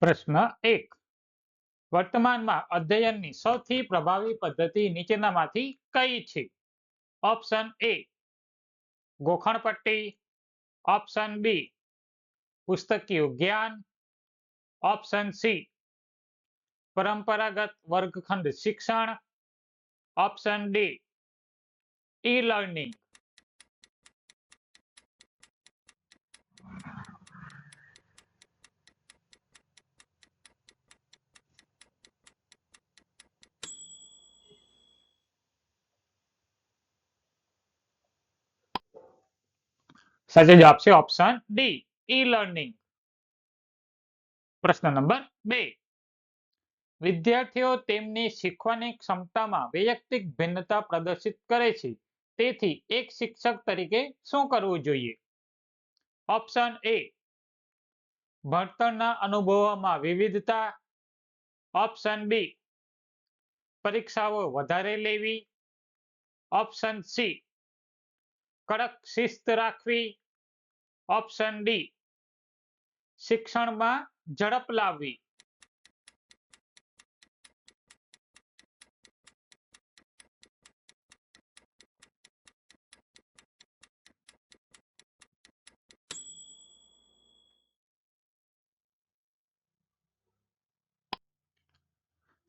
પ્રશ્ન 1. વર્તમાનમાં અધ્યયનની સૌથી પ્રભાવી પદ્ધતિ નીચેનામાંથી કઈ છે? ઓપ્શન એ ગોખણપટ્ટી, ઓપ્શન બી પુસ્તકીય જ્ઞાન, ઓપ્શન સી પરંપરાગત વર્ગખંડ શિક્ષણ, ઓપ્શન ડી ઈ લર્નિંગ. સાચો જવાબ છે ઓપ્શન ડી ઈ લર્નિંગ. પ્રશ્ન નંબર 2. વિદ્યાર્થીઓ તેમની શીખવાની ક્ષમતામાં વૈયક્તિક ભિન્નતા પ્રદર્શિત કરે છે, તેથી એક શિક્ષક તરીકે શું કરવું જોઈએ? ઓપ્શન એ ભણતરના અનુભવોમાં વિવિધતા, ઓપ્શન બી પરીક્ષાઓ વધારે લેવી, ઓપ્શન સી કડક શિસ્ત રાખવી, ઓપ્શન ડી શિક્ષણમાં ઝડપ લાવવી.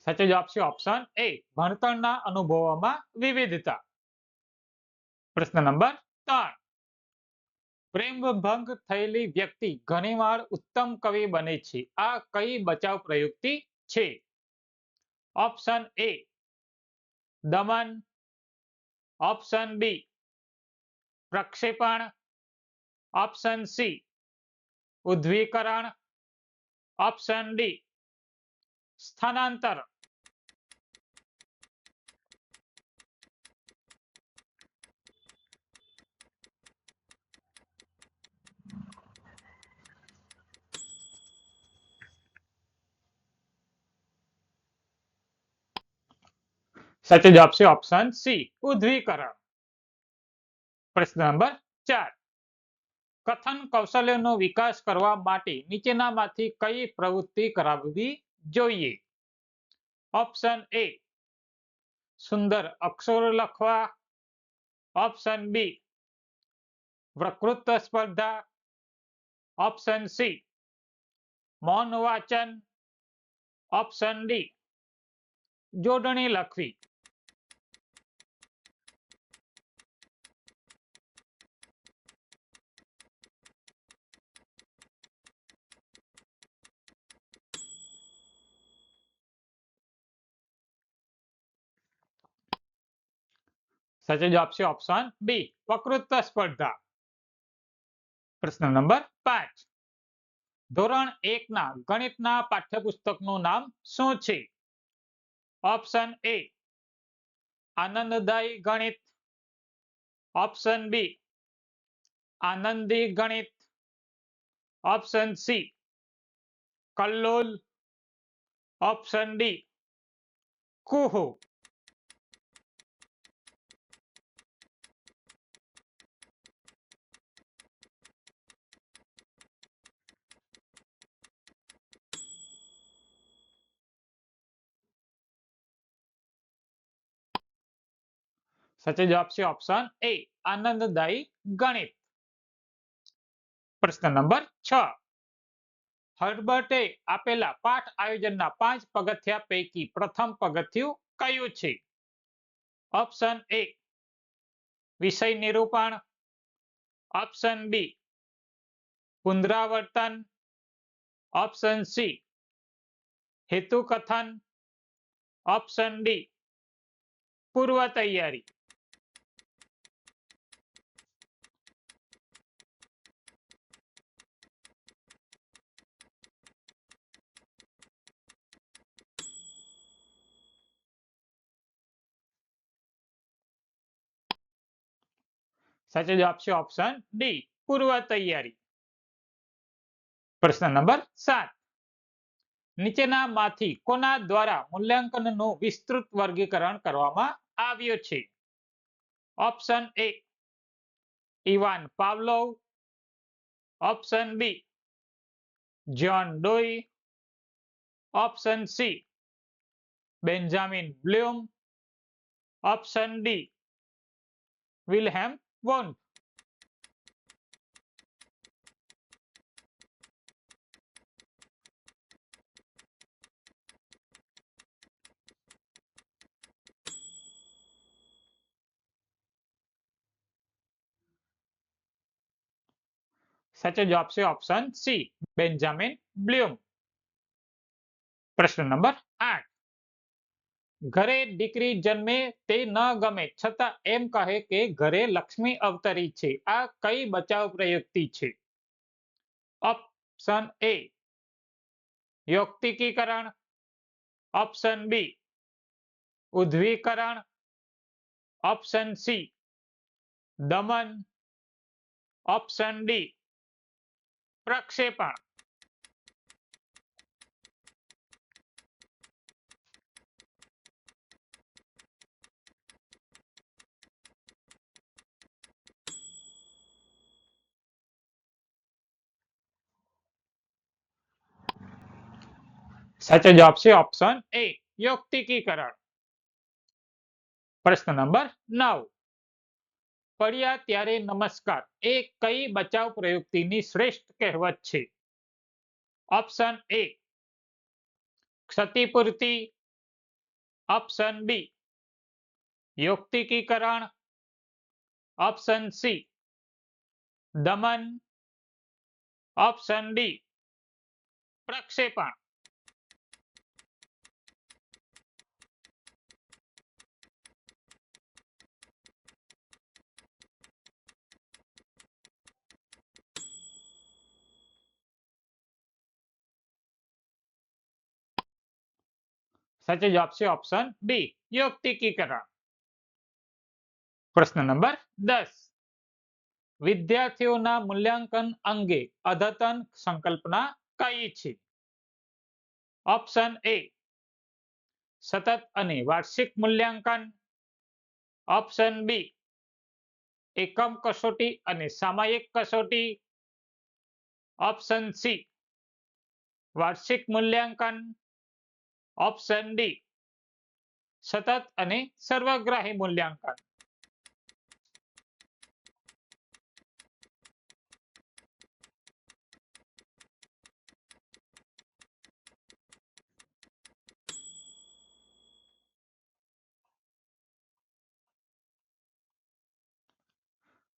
સાચો જવાબ છે ઓપ્શન એ ભણતરના અનુભવોમાં વિવિધતા. પ્રશ્ન નંબર 3. પ્રેમભંગ થયેલી વ્યક્તિ ઘણીવાર ઉત્તમ કવિ બને છે. આ કઈ બચાવ પ્રયુક્તિ છે? ઓપ્શન એ દમન, ઓપ્શન બી પ્રક્ષેપણ, ઓપ્શન સી ઉદ્વીકરણ, ઓપ્શન ડી સ્થાનાંતર. સાચો જવાબ છે ઓપ્શન સી ઉદ્વીકરણ. પ્રશ્ન નંબર 4. કથન કૌશલ્યનો વિકાસ કરવા માટે નીચેનામાંથી કઈ પ્રવૃત્તિ કરાવવી જોઈએ? ઓપ્શન એ સુંદર અક્ષરો લખવા, ઓપ્શન બી વક્તૃત્વ સ્પર્ધા, ઓપ્શન સી મૌન વાચન, ઓપ્શન ડી જોડણી લખવી. સાચો જવાબ છે ઓપ્શન બી વક્તૃત્વ સ્પર્ધા. પ્રશ્ન નંબર 5. ધોરણ 1 ના ગણિતના પાઠ્યપુસ્તકનું નામ શું છે? ઓપ્શન એ આનંદદાયી ગણિત, ઓપ્શન બી આનંદી ગણિત, option C Kalol, option D કુહુ. સાચો જવાબ છે ઓપ્શન એ આનંદદાયી ગણિત. પ્રશ્ન નંબર 6. હર્બર્ટે આપેલા પાઠ આયોજનના 5 પગથિયા પૈકી પ્રથમ પગથિયું કયું છે? ઓપ્શન એ વિષય નિરૂપણ, ઓપ્શન બી પુનરાવર્તન, ઓપ્શન સી હેતુ કથન, ઓપ્શન ડી પૂર્વ તૈયારી. સાચો જવાબ છે ઓપ્શન ડી પૂર્વ તૈયારી. પ્રશ્ન નંબર 7. નીચેનામાંથી કોના દ્વારા મૂલ્યાંકનનું વિસ્તૃત વર્ગીકરણ કરવામાં આવ્યું છે? Option A Ivan Pavlov, option B John Dewey, option C Benjamin Bloom, option D Wilhelm Wundt. સાચો જવાબ છે ઓપ્શન સી બેન્જામિન બ્લૂમ. પ્રશ્ન નંબર 8. ઘરે દીકરી જન્મે તે ન ગમે છતાં એમ કહે કે ઘરે લક્ષ્મી અવતરી છે. આ કઈ બચાવ પ્રયુક્તિ છે? ઓપ્શન એ યૌક્તિકીકરણ, ઓપ્શન બી ઉદ્દવીકરણ, ઓપ્શન સી દમન, ઓપ્શન ડી પ્રક્ષેપણ. સાચો જવાબ છે ઓપ્શન એ યૌક્તિકીકરણ. પ્રશ્ન નંબર 9. પડ્યા ત્યારે નમસ્કાર એ કઈ બચાવ પ્રયુક્તિની શ્રેષ્ઠ કહેવત છે? ઓપ્શન એ ક્ષતિપૂર્તિ, ઓપ્શન બી યૌક્તિકીકરણ, ઓપ્શન સી દમન, ઓપ્શન ડી પ્રક્ષેપણ. સાચો જવાબ છે ઓપ્શન બી યૌક્તિકીકરણ. પ્રશ્ન નંબર 10. વિદ્યાર્થીઓના મૂલ્યાંકન અંગે અદ્યતન સંકલ્પના કઈ છે? ઓપ્શન એ સતત અને વાર્ષિક મૂલ્યાંકન, ઓપ્શન બી એકમ કસોટી અને સામયિક કસોટી, ઓપ્શન સી વાર્ષિક મૂલ્યાંકન, ઓપ્શન ડી સતત અને સર્વગ્રાહી મૂલ્યાંકન.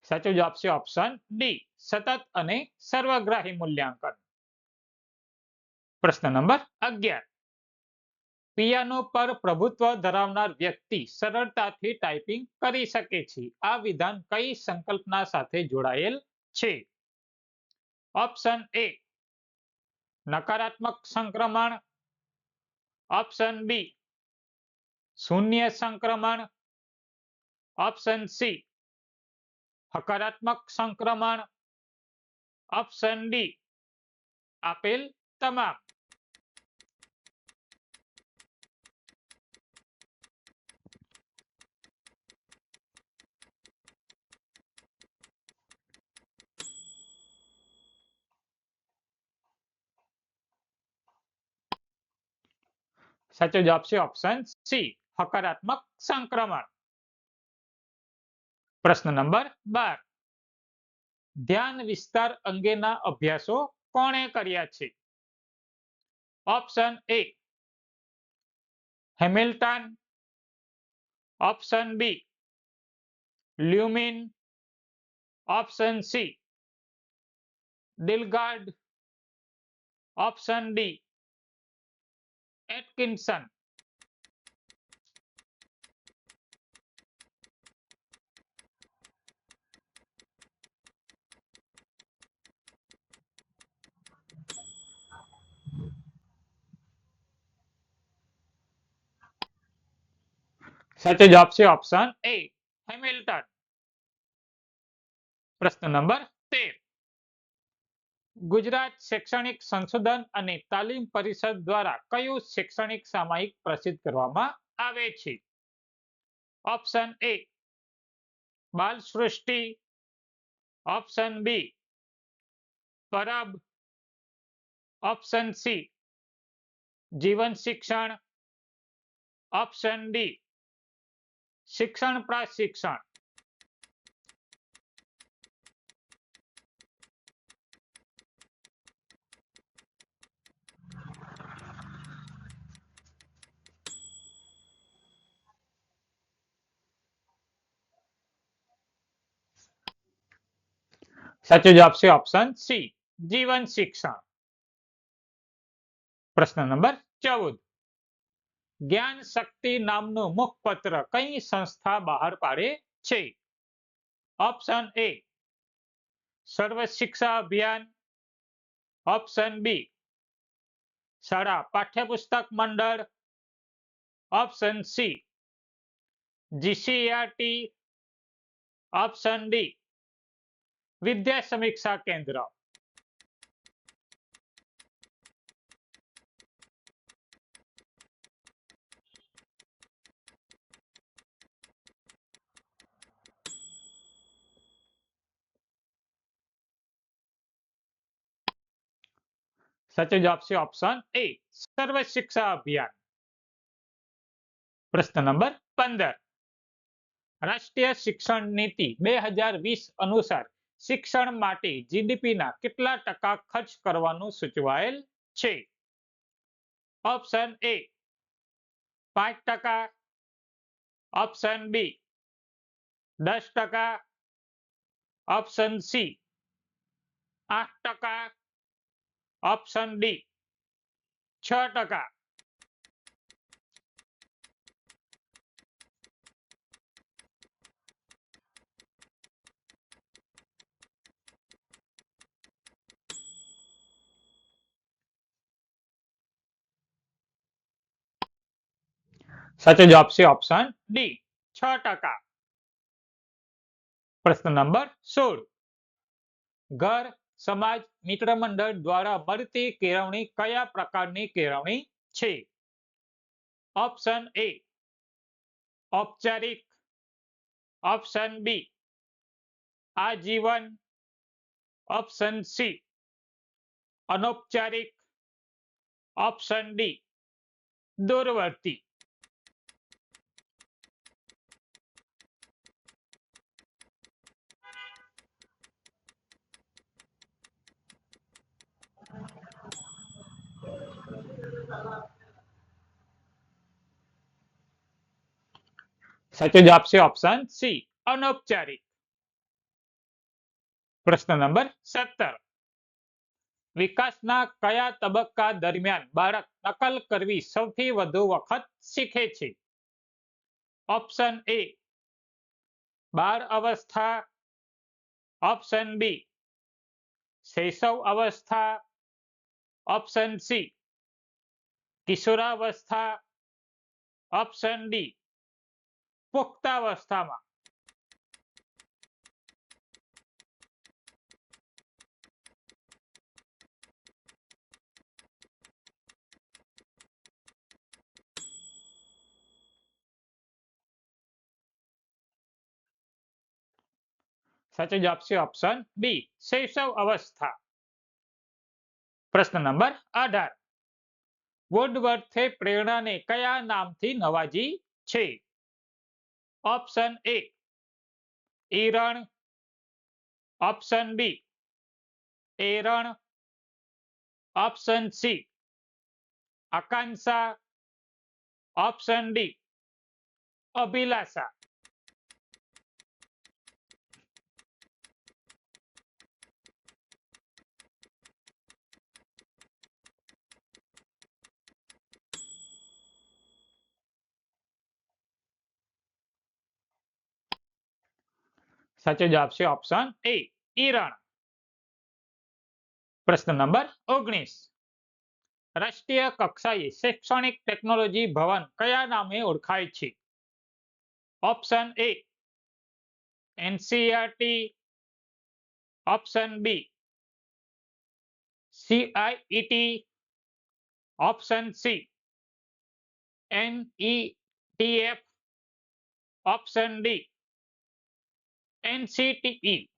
સાચો જવાબ છે ઓપ્શન ડી સતત અને સર્વગ્રાહી મૂલ્યાંકન. પ્રશ્ન નંબર 11. પિયાનો પર પ્રભુત્વ ધરાવનાર વ્યક્તિ સરળતાથી ટાઈપિંગ કરી શકે છે. આ વિધાન કઈ સંકલ્પના સાથે જોડાયેલ છે? ઓપ્શન એ નકારાત્મક સંક્રમણ, ઓપ્શન બી શૂન્ય સંક્રમણ, ઓપ્શન સી હકારાત્મક સંક્રમણ, ઓપ્શન ડી આપેલ તમામ. સાચો જવાબ છે ઓપ્શન સી હકારાત્મક સંક્રમણ. પ્રશ્ન નંબર 12. ધ્યાન વિસ્તાર અંગેના અભ્યાસો કોણે કર્યા છે? Option A Hamilton, option B લ્યુમિન, ઓપ્શન સી દિલગાર્ડ, ઓપ્શન ડી એટકિન્સન. સાચો જવાબ છે ઓપ્શન એ હેમિલ્ટન. પ્રશ્ન નંબર 13. ગુજરાત શૈક્ષણિક સંશોધન અને તાલીમ પરિષદ દ્વારા કયું શૈક્ષણિક સામયિક પ્રસિદ્ધ કરવામાં આવે છે? ઓપ્શન એ બાલ સૃષ્ટિ, ઓપ્શન બી પરબ, ઓપ્શન સી જીવન શિક્ષણ, ઓપ્શન ડી શિક્ષણ પ્રશિક્ષણ. સાચો જવાબ છે ઓપ્શન સી જીવન શિક્ષણ. પ્રશ્ન નંબર 14. જ્ઞાન શક્તિ નામનું મુખપત્ર કઈ સંસ્થા બહાર પાડે છે? ઓપ્શન એ સર્વ શિક્ષા અભિયાન, ઓપ્શન બી શાળા પાઠ્યપુસ્તક મંડળ, option C GCERT, option D Vidya Samiksha Kendra. સાચો જવાબ છે ઓપ્શન એ સર્વ શિક્ષા અભિયાન. પ્રશ્ન નંબર 15. રાષ્ટ્રીય શિક્ષણ નીતિ 2020 અનુસાર શિક્ષણ માટે જીડીપીના કેટલા ટકા ખર્ચ કરવાનું સૂચવાયેલ છે? Option A 5%, option B 10%, option C 8%, option D 6%. સાચો જવાબ છે ઓપ્શન ડી 6%. પ્રશ્ન નંબર 16. ઘર, સમાજ, મિત્ર મંડળ દ્વારા મળતી કેળવણી કયા પ્રકારની કેળવણી છે? ઓપ્શન એ ઔપચારિક, ઓપ્શન બી આજીવન, ઓપ્શન સી અનૌપચારિક, ઓપ્શન ડી દૂરવર્તી. સાચો જવાબ છે ઓપ્શન સી અનૌપચારિક. પ્રશ્ન નંબર 17. વિકાસના કયા તબક્કા દરમિયાન બાળક નકલ કરવી સૌથી વધુ વખત શીખે છે? ઓપ્શન એ બાળ અવસ્થા, ઓપ્શન બી શૈશવ અવસ્થા, ઓપ્શન સી કિશોરાવસ્થા, ઓપ્શન ડી પુખ્તાવસ્થામાં. સાચો જવાબ છે ઓપ્શન બી શૈશવ અવસ્થા. પ્રશ્ન નંબર 18. વુડવર્થે પ્રેરણાને કયા નામથી નવાજી છે? ઓપ્શન એ ઈરણ, ઓપ્શન બી એરણ, ઓપ્શન સી આકાંક્ષા, ઓપ્શન ડી અભિલાષા. સાચો જવાબ છે ઓપ્શન એ ઈરણ. પ્રશ્ન નંબર 19. રાષ્ટ્રીય કક્ષાએ શૈક્ષણિક ટેકનોલોજી ભવન કયા નામે ઓળખાય છે? Option A NCERT, option B CIET, option C NETF, option D NCTE.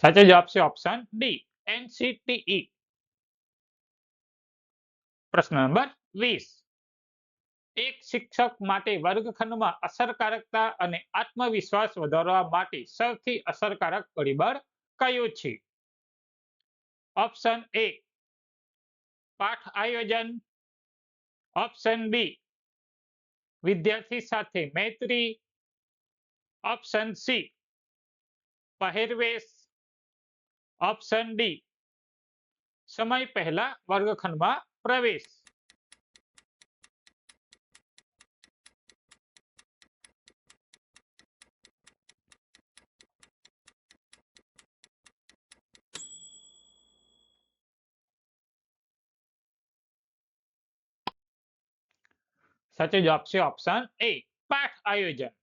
સાચો જવાબ છે ઓપ્શન ડી NCTE. પ્રશ્ન નંબર 20. એક શિક્ષક માટે વર્ગખંડમાં અસરકારકતા અને આત્મવિશ્વાસ વધારવા માટે સૌથી અસરકારક પરિબળ કયું છે? ઓપ્શન એ પાઠ આયોજન, ઓપ્શન બી વિદ્યાર્થી સાથે મૈત્રી, ઓપ્શન સી પહેરવેશ, ઓપ્શન ડી સમય પહેલા વર્ગખંડમાં પ્રવેશ. સાચો જવાબ છે ઓપ્શન એ પાઠ આયોજન.